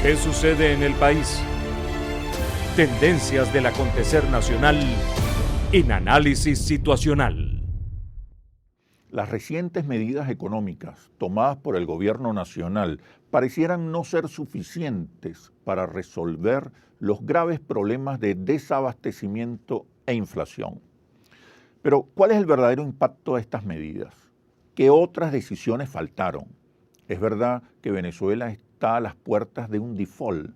¿Qué sucede en el país? Tendencias del acontecer nacional en análisis situacional. Las recientes medidas económicas tomadas por el gobierno nacional parecieran no ser suficientes para resolver los graves problemas de desabastecimiento e inflación. Pero, ¿cuál es el verdadero impacto de estas medidas? ¿Qué otras decisiones faltaron? ¿Es verdad que Venezuela está a las puertas de un default?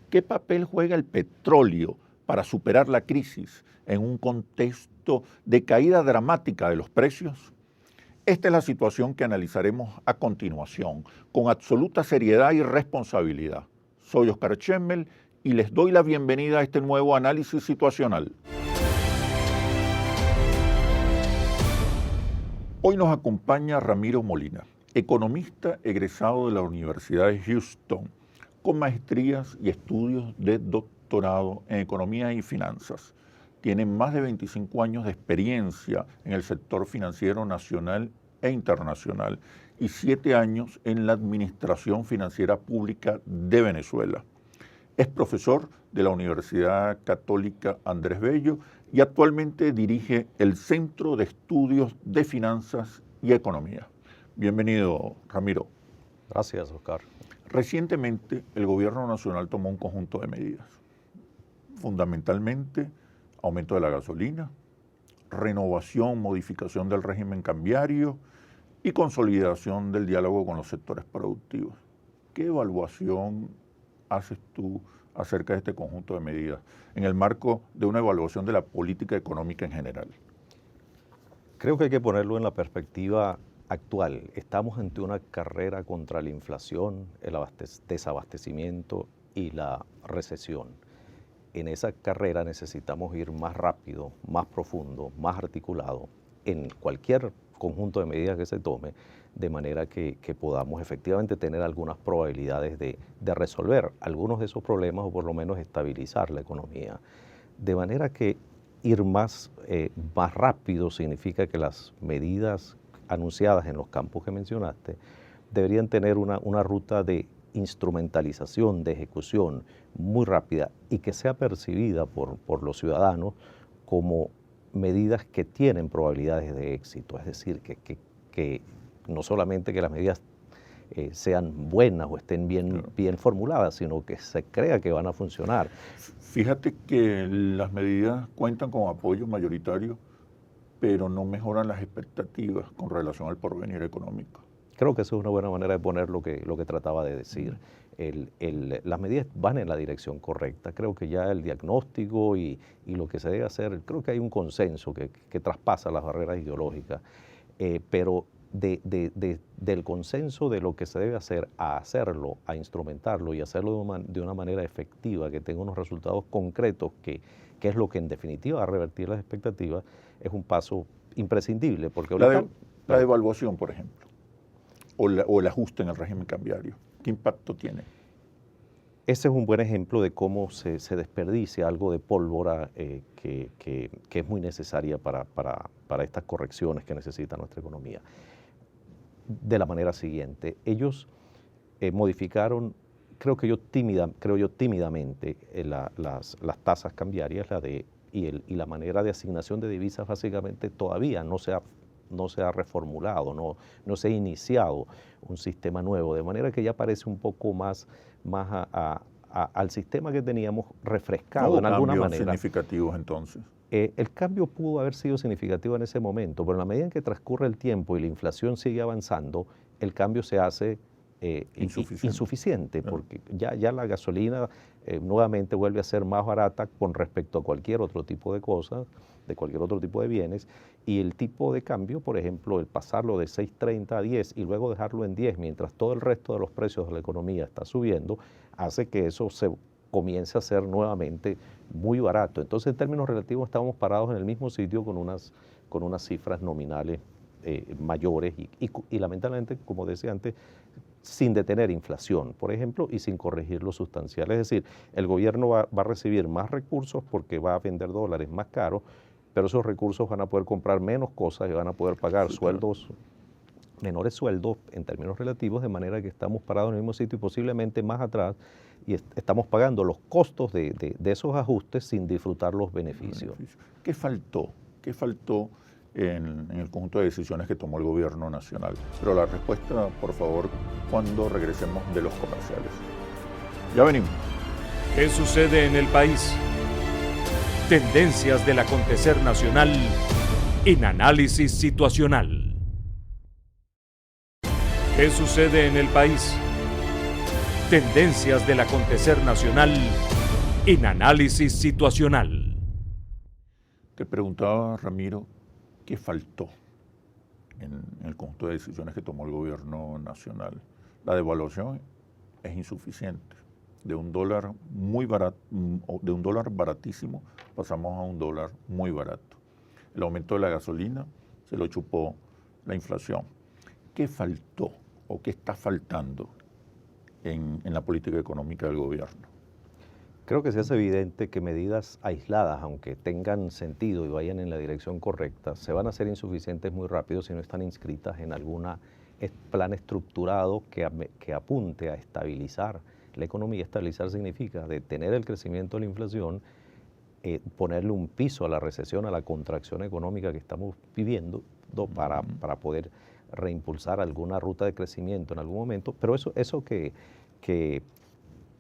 ¿Qué papel juega el petróleo para superar la crisis en un contexto de caída dramática de los precios? Esta es la situación que analizaremos a continuación, con absoluta seriedad y responsabilidad. Soy Oscar Chemmel y les doy la bienvenida a este nuevo análisis situacional. Hoy nos acompaña Ramiro Molina, economista egresado de la Universidad de Houston, con maestrías y estudios de doctorado en economía y finanzas. Tiene más de 25 años de experiencia en el sector financiero nacional e internacional y 7 años en la Administración Financiera Pública de Venezuela. Es profesor de la Universidad Católica Andrés Bello y actualmente dirige el Centro de Estudios de Finanzas y Economía. Bienvenido, Ramiro. Gracias, Oscar. Recientemente, el gobierno nacional tomó un conjunto de medidas, fundamentalmente aumento de la gasolina, renovación, modificación del régimen cambiario y consolidación del diálogo con los sectores productivos. ¿Qué evaluación haces tú acerca de este conjunto de medidas en el marco de una evaluación de la política económica en general? Creo que hay que ponerlo en la perspectiva actual. Estamos ante una carrera contra la inflación, el desabastecimiento y la recesión. En esa carrera necesitamos ir más rápido, más profundo, más articulado en cualquier conjunto de medidas que se tome, de manera que podamos efectivamente tener algunas probabilidades de resolver algunos de esos problemas o por lo menos estabilizar la economía. De manera que ir más rápido significa que las medidas anunciadas en los campos que mencionaste deberían tener una ruta de instrumentalización, de ejecución muy rápida y que sea percibida por los ciudadanos como medidas que tienen probabilidades de éxito, es decir, que no solamente que las medidas sean buenas o estén bien formuladas, sino que se crea que van a funcionar. Fíjate que las medidas cuentan con apoyo mayoritario, pero no mejoran las expectativas con relación al porvenir económico. Creo que eso es una buena manera de poner lo que trataba de decir. Las medidas van en la dirección correcta. Creo que ya el diagnóstico y lo que se debe hacer, creo que hay un consenso que traspasa las barreras ideológicas, pero del consenso de lo que se debe hacer a hacerlo, a instrumentarlo y hacerlo de una manera efectiva, que tenga unos resultados concretos, que es lo que en definitiva va a revertir las expectativas, es un paso imprescindible. Porque la devaluación, por ejemplo, o el ajuste en el régimen cambiario, ¿qué impacto tiene? Ese es un buen ejemplo de cómo se desperdicia algo de pólvora que es muy necesaria para estas correcciones que necesita nuestra economía. De la manera siguiente, ellos modificaron, creo yo tímidamente, las tasas cambiarias, y la manera de asignación de divisas básicamente todavía no se ha reformulado, no se ha iniciado un sistema nuevo, de manera que ya parece un poco más al sistema que teníamos refrescado en alguna manera. Significativos entonces. El cambio pudo haber sido significativo en ese momento, pero en la medida en que transcurre el tiempo y la inflación sigue avanzando, el cambio se hace insuficiente, porque ya la gasolina nuevamente vuelve a ser más barata con respecto a cualquier otro tipo de cosas, de cualquier otro tipo de bienes, y el tipo de cambio, por ejemplo, el pasarlo de 6.30 a 10 y luego dejarlo en 10 mientras todo el resto de los precios de la economía está subiendo, hace que eso se comience a ser nuevamente muy barato. Entonces, en términos relativos, estamos parados en el mismo sitio con unas cifras nominales mayores y lamentablemente, como decía antes, sin detener inflación, por ejemplo, y sin corregir lo sustancial. Es decir, el gobierno va a recibir más recursos porque va a vender dólares más caros, pero esos recursos van a poder comprar menos cosas y van a poder pagar menores sueldos en términos relativos, de manera que estamos parados en el mismo sitio y posiblemente más atrás, y estamos pagando los costos de esos ajustes sin disfrutar los beneficios. ¿Qué faltó? ¿Qué faltó en el conjunto de decisiones que tomó el gobierno nacional? Pero la respuesta, por favor, cuando regresemos de los comerciales. Ya venimos. ¿Qué sucede en el país? Tendencias del acontecer nacional en análisis situacional. ¿Qué sucede en el país? Tendencias del acontecer nacional en análisis situacional. Te preguntaba, Ramiro, ¿qué faltó en el conjunto de decisiones que tomó el gobierno nacional? La devaluación es insuficiente. De un dólar muy barato, de un dólar baratísimo, pasamos a un dólar muy barato. El aumento de la gasolina se lo chupó la inflación. ¿Qué faltó o qué está faltando en la política económica del gobierno? Creo que se hace evidente que medidas aisladas, aunque tengan sentido y vayan en la dirección correcta, se van a hacer insuficientes muy rápido si no están inscritas en algún plan estructurado que apunte a estabilizar la economía. Estabilizar significa detener el crecimiento de la inflación, ponerle un piso a la recesión, a la contracción económica que estamos viviendo para poder reimpulsar alguna ruta de crecimiento en algún momento, pero eso que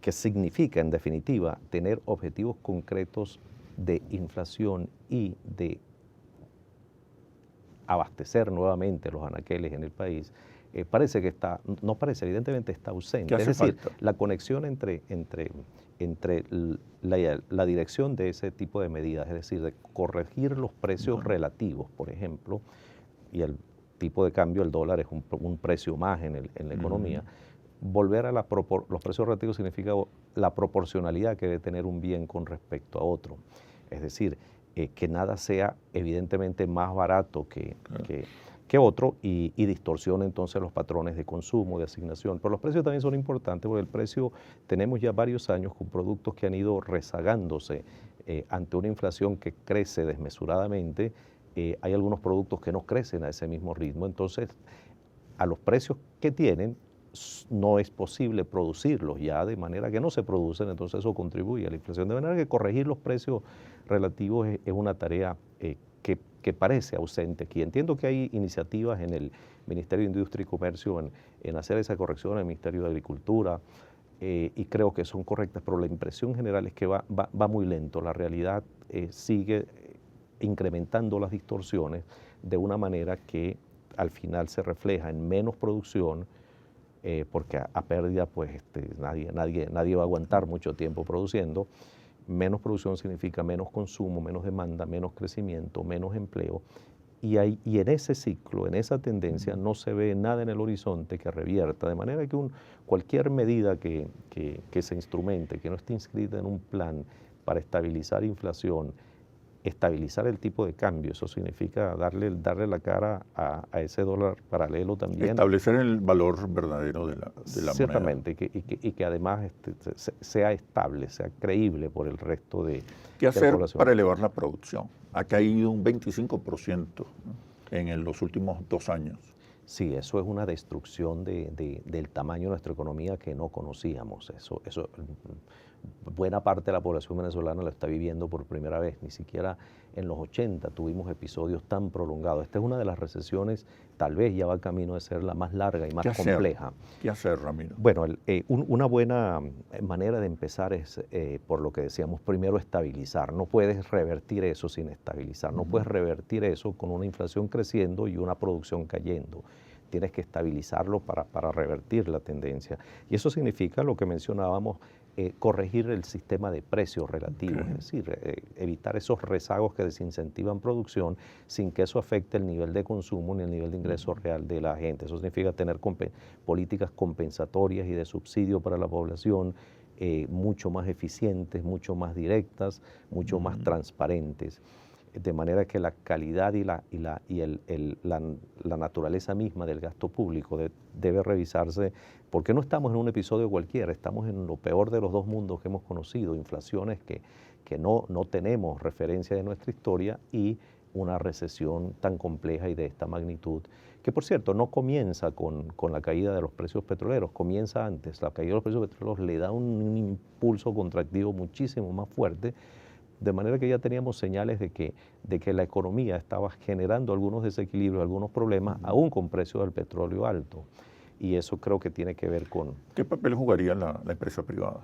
significa en definitiva tener objetivos concretos de inflación y de abastecer nuevamente los anaqueles en el país, parece que evidentemente está ausente. Es decir, la conexión entre la dirección de ese tipo de medidas, es decir, de corregir los precios relativos, por ejemplo, y el tipo de cambio, el dólar es un precio más en la economía. Volver a los precios relativos significa la proporcionalidad que debe tener un bien con respecto a otro. Es decir, que nada sea evidentemente más barato que otro y distorsiona entonces los patrones de consumo, de asignación. Pero los precios también son importantes porque el precio, tenemos ya varios años con productos que han ido rezagándose ante una inflación que crece desmesuradamente. Hay algunos productos que no crecen a ese mismo ritmo, entonces a los precios que tienen no es posible producirlos ya, de manera que no se producen, entonces eso contribuye a la inflación. De manera que corregir los precios relativos es una tarea que parece ausente aquí. Entiendo que hay iniciativas en el Ministerio de Industria y Comercio en hacer esa corrección, en el Ministerio de Agricultura, y creo que son correctas, pero la impresión general es que va muy lento. La realidad sigue incrementando las distorsiones de una manera que al final se refleja en menos producción, porque a pérdida pues nadie va a aguantar mucho tiempo produciendo. Menos producción significa menos consumo, menos demanda, menos crecimiento, menos empleo. Y en ese ciclo, en esa tendencia, no se ve nada en el horizonte que revierta, de manera que cualquier medida que se instrumente, que no esté inscrita en un plan para estabilizar inflación, estabilizar el tipo de cambio, eso significa darle la cara a ese dólar paralelo también. Establecer el valor verdadero de la moneda. Ciertamente, y que además sea estable, sea creíble por el resto de ¿Qué la hacer población? para elevar la producción? Ha caído un 25%, ¿no?, en los últimos 2 años. Sí, eso es una destrucción del tamaño de nuestra economía que no conocíamos. Eso buena parte de la población venezolana lo está viviendo por primera vez. Ni siquiera en los 80 tuvimos episodios tan prolongados. Esta es una de las recesiones, tal vez ya va camino de ser la más larga y más compleja. ¿Qué hacer, Ramiro? Bueno, una buena manera de empezar es, por lo que decíamos, primero estabilizar. No puedes revertir eso sin estabilizar. No puedes revertir eso con una inflación creciendo y una producción cayendo. Tienes que estabilizarlo para revertir la tendencia. Y eso significa lo que mencionábamos, corregir el sistema de precios relativos, es decir, evitar esos rezagos que desincentivan producción sin que eso afecte el nivel de consumo ni el nivel de ingreso real de la gente. Eso significa tener políticas compensatorias y de subsidio para la población mucho más eficientes, mucho más directas, mucho más transparentes, de manera que la calidad y la naturaleza misma del gasto público debe revisarse, porque no estamos en un episodio cualquiera, estamos en lo peor de los dos mundos que hemos conocido, inflaciones que no tenemos referencia de nuestra historia y una recesión tan compleja y de esta magnitud, que por cierto no comienza con la caída de los precios petroleros, comienza antes. La caída de los precios petroleros le da un impulso contractivo muchísimo más fuerte, de manera que ya teníamos señales de que la economía estaba generando algunos desequilibrios, algunos problemas, aún con precios del petróleo alto. Y eso creo que tiene que ver con... ¿Qué papel jugaría la empresa privada?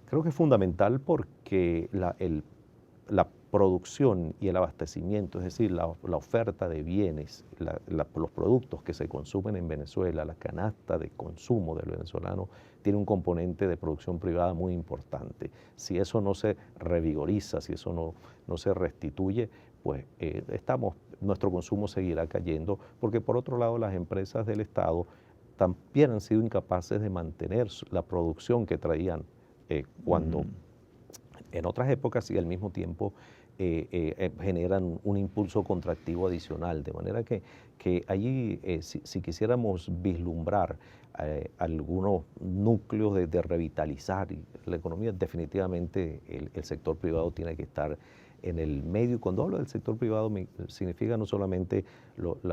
Creo que es fundamental porque la producción y el abastecimiento, es decir, la oferta de bienes, los productos que se consumen en Venezuela, la canasta de consumo del venezolano, tiene un componente de producción privada muy importante. Si eso no se revigoriza, si eso no se restituye, pues nuestro consumo seguirá cayendo, porque por otro lado las empresas del Estado también han sido incapaces de mantener la producción que traían cuando en otras épocas y al mismo tiempo generan un impulso contractivo adicional, de manera que allí si quisiéramos vislumbrar algunos núcleos de revitalizar la economía, definitivamente el sector privado tiene que estar en el medio. Y cuando hablo del sector privado significa no solamente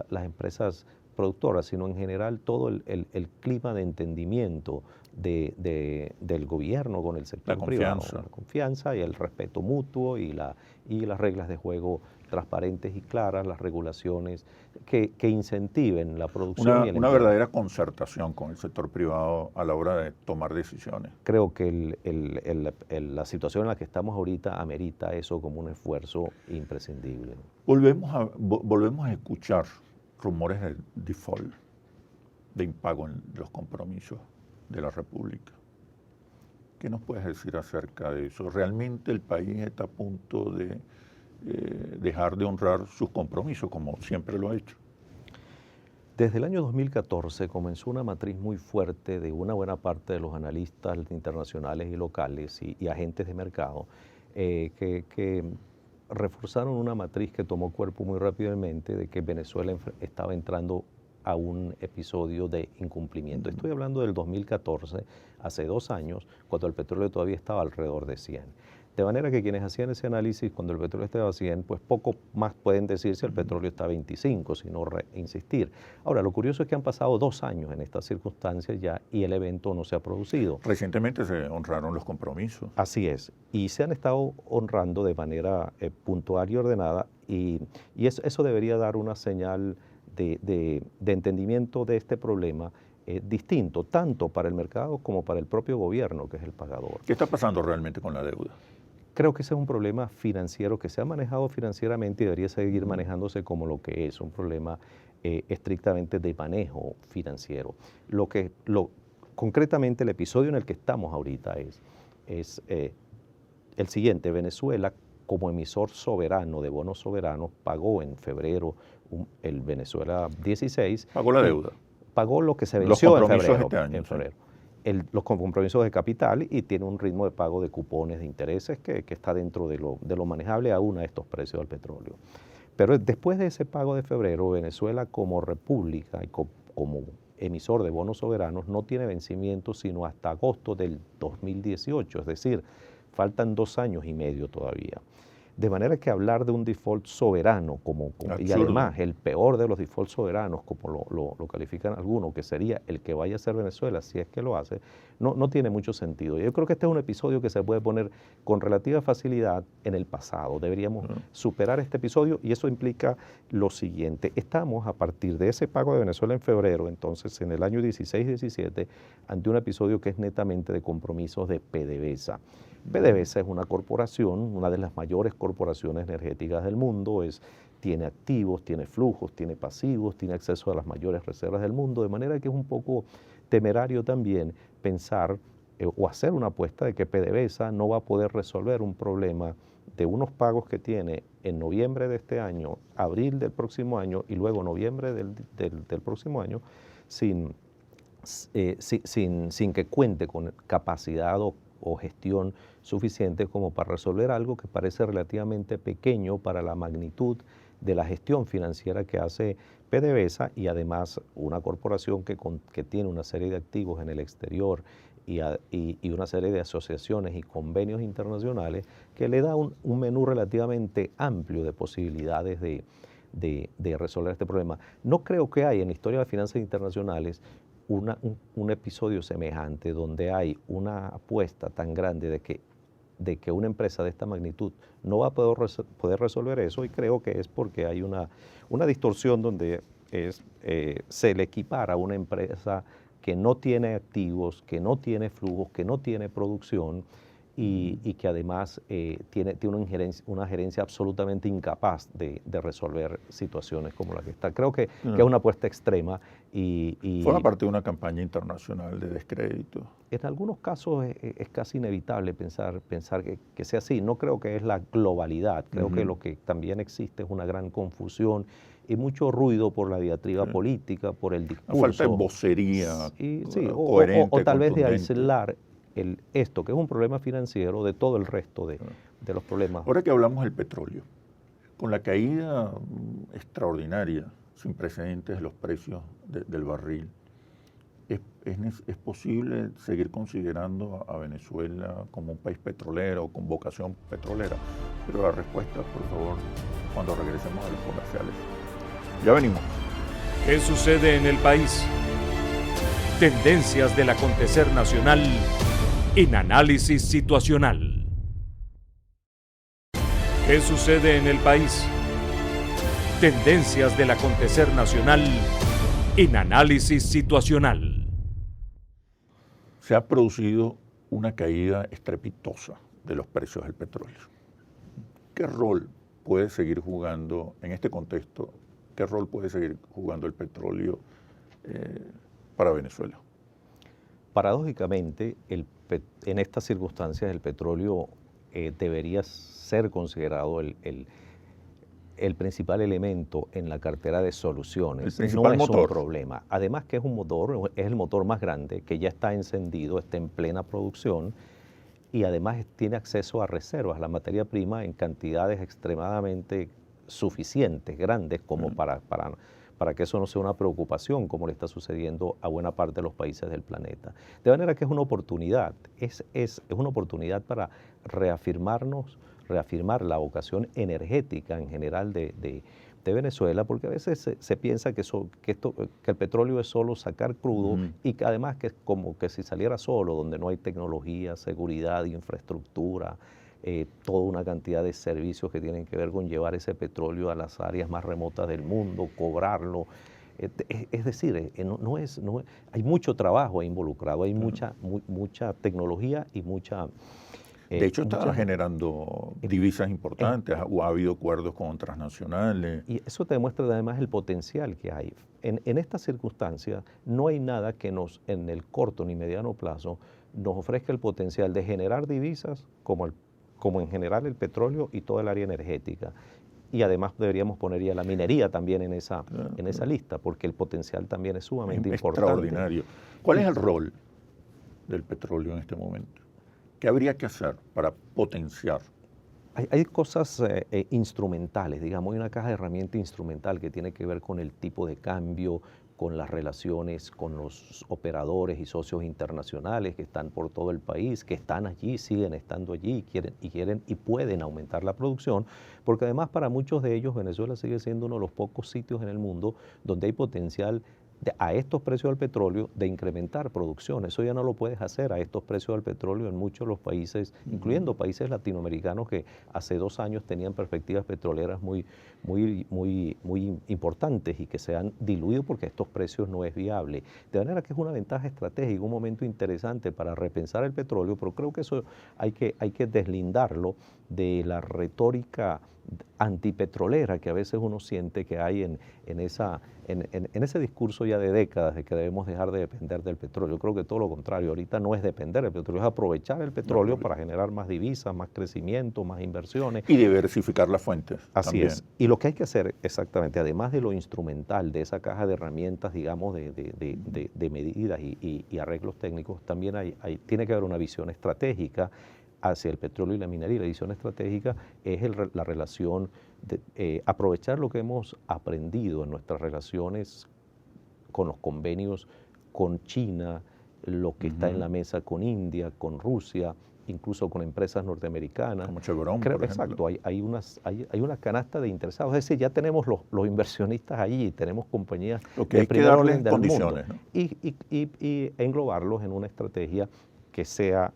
las empresas productoras, sino en general todo el clima de entendimiento del gobierno con el sector privado. La confianza y el respeto mutuo y las reglas de juego transparentes y claras, las regulaciones que incentiven la producción. Una verdadera concertación con el sector privado a la hora de tomar decisiones. Creo que la situación en la que estamos ahorita amerita eso como un esfuerzo imprescindible. Volvemos a escuchar rumores de default, de impago en los compromisos de la República. ¿Qué nos puedes decir acerca de eso? ¿Realmente el país está a punto de dejar de honrar sus compromisos como siempre lo ha hecho? Desde el año 2014 comenzó una matriz muy fuerte de una buena parte de los analistas internacionales y locales y agentes de mercado que reforzaron una matriz que tomó cuerpo muy rápidamente de que Venezuela estaba entrando a un episodio de incumplimiento. Estoy hablando del 2014, hace 2 años, cuando el petróleo todavía estaba alrededor de 100. De manera que quienes hacían ese análisis cuando el petróleo estaba a 100, pues poco más pueden decir si el petróleo está a 25, sino insistir. Ahora, lo curioso es que han pasado 2 años en estas circunstancias ya y el evento no se ha producido. Recientemente se honraron los compromisos. Así es, y se han estado honrando de manera puntual y ordenada y eso debería dar una señal de entendimiento de este problema distinto, tanto para el mercado como para el propio gobierno, que es el pagador. ¿Qué está pasando realmente con la deuda? Creo que ese es un problema financiero que se ha manejado financieramente y debería seguir manejándose como lo que es, un problema estrictamente de manejo financiero. Concretamente el episodio en el que estamos ahorita es el siguiente. Venezuela, como emisor soberano de bonos soberanos, pagó en febrero el Venezuela 16. ¿Pagó la deuda? Pagó lo que se venció en febrero. Este año, Los compromisos de capital y tiene un ritmo de pago de cupones de intereses que está dentro de lo manejable aún a estos precios del petróleo. Pero después de ese pago de febrero, Venezuela como república y como emisor de bonos soberanos no tiene vencimiento sino hasta agosto del 2018, es decir, faltan 2 años y medio todavía. De manera que hablar de un default soberano, y además el peor de los defaults soberanos, como lo califican algunos, que sería el que vaya a ser Venezuela, si es que lo hace, no tiene mucho sentido. Yo creo que este es un episodio que se puede poner con relativa facilidad en el pasado. Deberíamos superar este episodio y eso implica lo siguiente. Estamos a partir de ese pago de Venezuela en febrero, entonces en el año 16-17, ante un episodio que es netamente de compromisos de PDVSA. PDVSA es una corporación, una de las mayores corporaciones energéticas del mundo, tiene activos, tiene flujos, tiene pasivos, tiene acceso a las mayores reservas del mundo, de manera que es un poco temerario también pensar o hacer una apuesta de que PDVSA no va a poder resolver un problema de unos pagos que tiene en noviembre de este año, abril del próximo año y luego noviembre del próximo año sin que cuente con capacidad o gestión suficiente como para resolver algo que parece relativamente pequeño para la magnitud de la gestión financiera que hace PDVSA y además una corporación que tiene una serie de activos en el exterior y una serie de asociaciones y convenios internacionales que le da un menú relativamente amplio de posibilidades de resolver este problema. No creo que haya en la historia de las finanzas internacionales un episodio semejante donde hay una apuesta tan grande de que una empresa de esta magnitud no va a poder resolver eso, y creo que es porque hay una distorsión donde se le equipara a una empresa que no tiene activos, que no tiene flujos, que no tiene producción y que además tiene una gerencia absolutamente incapaz de resolver situaciones como la que está. Creo que es una apuesta extrema Forma parte de una campaña internacional de descrédito. En algunos casos es casi inevitable pensar que sea así. No creo que es la globalidad. Creo que lo que también existe es una gran confusión y mucho ruido por la diatriba política, por el discurso. Una falta de vocería coherente, o tal vez de aislar esto, que es un problema financiero, de todo el resto de los problemas. Ahora que hablamos del petróleo, con la caída extraordinaria, sin precedentes de los precios del barril, ¿es posible seguir considerando a Venezuela como un país petrolero, con vocación petrolera? Pero la respuesta, por favor, cuando regresemos a los comerciales. Ya venimos. ¿Qué sucede en el país? Tendencias del acontecer nacional en Análisis Situacional. ¿Qué sucede en el país? Tendencias del acontecer nacional en Análisis Situacional. Se ha producido una caída estrepitosa de los precios del petróleo. ¿Qué rol puede seguir jugando en este contexto? ¿Qué rol puede seguir jugando el petróleo para Venezuela? Paradójicamente, en estas circunstancias el petróleo debería ser considerado el principal elemento en la cartera de soluciones. El principal motor. Un problema. Además que es el motor más grande, que ya está encendido, está en plena producción y además tiene acceso a reservas, la materia prima, en cantidades extremadamente suficientes, grandes, como para que eso no sea una preocupación, como le está sucediendo a buena parte de los países del planeta. De manera que es una oportunidad, es una oportunidad para reafirmar la vocación energética en general de Venezuela, porque a veces se piensa que el petróleo es solo sacar crudo y que además que es como que si saliera solo, donde no hay tecnología, seguridad, infraestructura, toda una cantidad de servicios que tienen que ver con llevar ese petróleo a las áreas más remotas del mundo, cobrarlo. Es decir, hay mucho trabajo involucrado, hay mucha tecnología y mucha... De hecho, está generando divisas importantes, o ha habido acuerdos con transnacionales. Y eso te demuestra además el potencial que hay. En estas circunstancias no hay nada que en el corto ni mediano plazo nos ofrezca el potencial de generar divisas como en general el petróleo y toda el área energética. Y además deberíamos poner ya la minería también en esa lista, porque el potencial también es sumamente importante. Extraordinario. ¿Cuál es el rol del petróleo en este momento? ¿Qué habría que hacer para potenciar? Hay cosas instrumentales, digamos, hay una caja de herramientas instrumental que tiene que ver con el tipo de cambio, con las relaciones con los operadores y socios internacionales que están por todo el país, que están allí, siguen estando allí, quieren y pueden aumentar la producción, porque además para muchos de ellos Venezuela sigue siendo uno de los pocos sitios en el mundo donde hay potencial a estos precios del petróleo de incrementar producción. Eso ya no lo puedes hacer a estos precios del petróleo en muchos de los países, incluyendo países latinoamericanos que hace 2 años tenían perspectivas petroleras muy importantes y que se han diluido porque a estos precios no es viable. De manera que es una ventaja estratégica, un momento interesante para repensar el petróleo, pero creo que eso hay que deslindarlo de la retórica antipetrolera que a veces uno siente que hay en ese discurso ya de décadas de que debemos dejar de depender del petróleo. Creo que todo lo contrario, ahorita no es depender del petróleo, es aprovechar el petróleo para generar más divisas, más crecimiento, más inversiones. Y diversificar las fuentes. Así también. Es. Y lo que hay que hacer exactamente, además de lo instrumental, de esa caja de herramientas, digamos, de medidas y arreglos técnicos, también tiene que haber una visión estratégica hacia el petróleo y la minería. La visión estratégica es la relación de aprovechar lo que hemos aprendido en nuestras relaciones con los convenios con China, lo que está en la mesa con India, con Rusia, incluso con empresas norteamericanas. Como Chevron, Creo, por ejemplo. exacto, hay una canasta de interesados. Es decir, ya tenemos los inversionistas allí, tenemos compañías Lo que de hay que primer darles orden del condiciones, mundo. ¿no? Y englobarlos en una estrategia que sea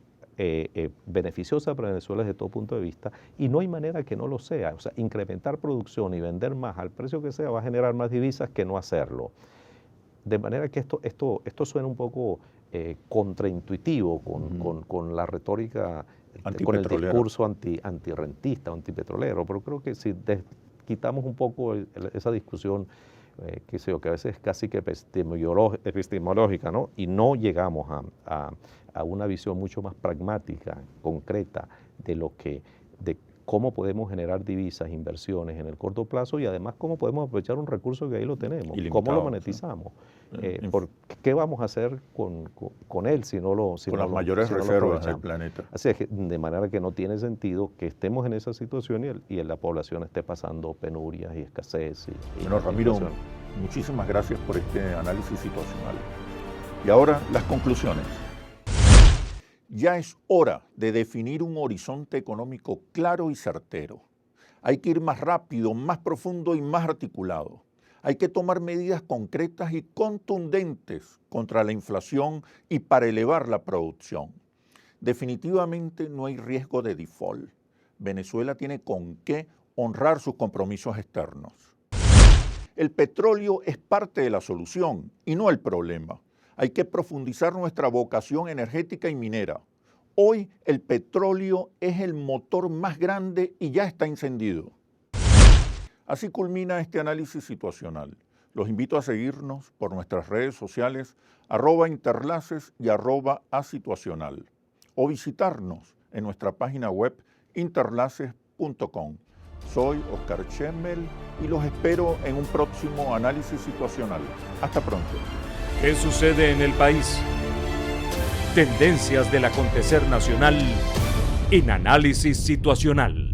beneficiosa para Venezuela desde todo punto de vista, y no hay manera que no lo sea. O sea, incrementar producción y vender más al precio que sea va a generar más divisas que no hacerlo. De manera que esto suena un poco contraintuitivo con la retórica, con el discurso antirrentista, antipetrolero, pero creo que si quitamos un poco esa discusión, que a veces es casi que epistemológica, ¿no? Y no llegamos a una visión mucho más pragmática, concreta, de cómo podemos generar divisas, inversiones en el corto plazo, y además cómo podemos aprovechar un recurso que ahí lo tenemos, cómo lo monetizamos. ¿Qué vamos a hacer con él si no lo con las mayores reservas del planeta? Así es que, de manera que no tiene sentido que estemos en esa situación y la población esté pasando penurias y escasez. Bueno, Ramiro, muchísimas gracias por este análisis situacional. Y ahora las conclusiones. Ya es hora de definir un horizonte económico claro y certero. Hay que ir más rápido, más profundo y más articulado. Hay que tomar medidas concretas y contundentes contra la inflación y para elevar la producción. Definitivamente no hay riesgo de default. Venezuela tiene con qué honrar sus compromisos externos. El petróleo es parte de la solución y no el problema. Hay que profundizar nuestra vocación energética y minera. Hoy el petróleo es el motor más grande y ya está encendido. Así culmina este análisis situacional. Los invito a seguirnos por nuestras redes sociales @interlaces y @asituacional o visitarnos en nuestra página web interlaces.com. Soy Oscar Chemmel y los espero en un próximo análisis situacional. Hasta pronto. ¿Qué sucede en el país? Tendencias del acontecer nacional en Análisis Situacional.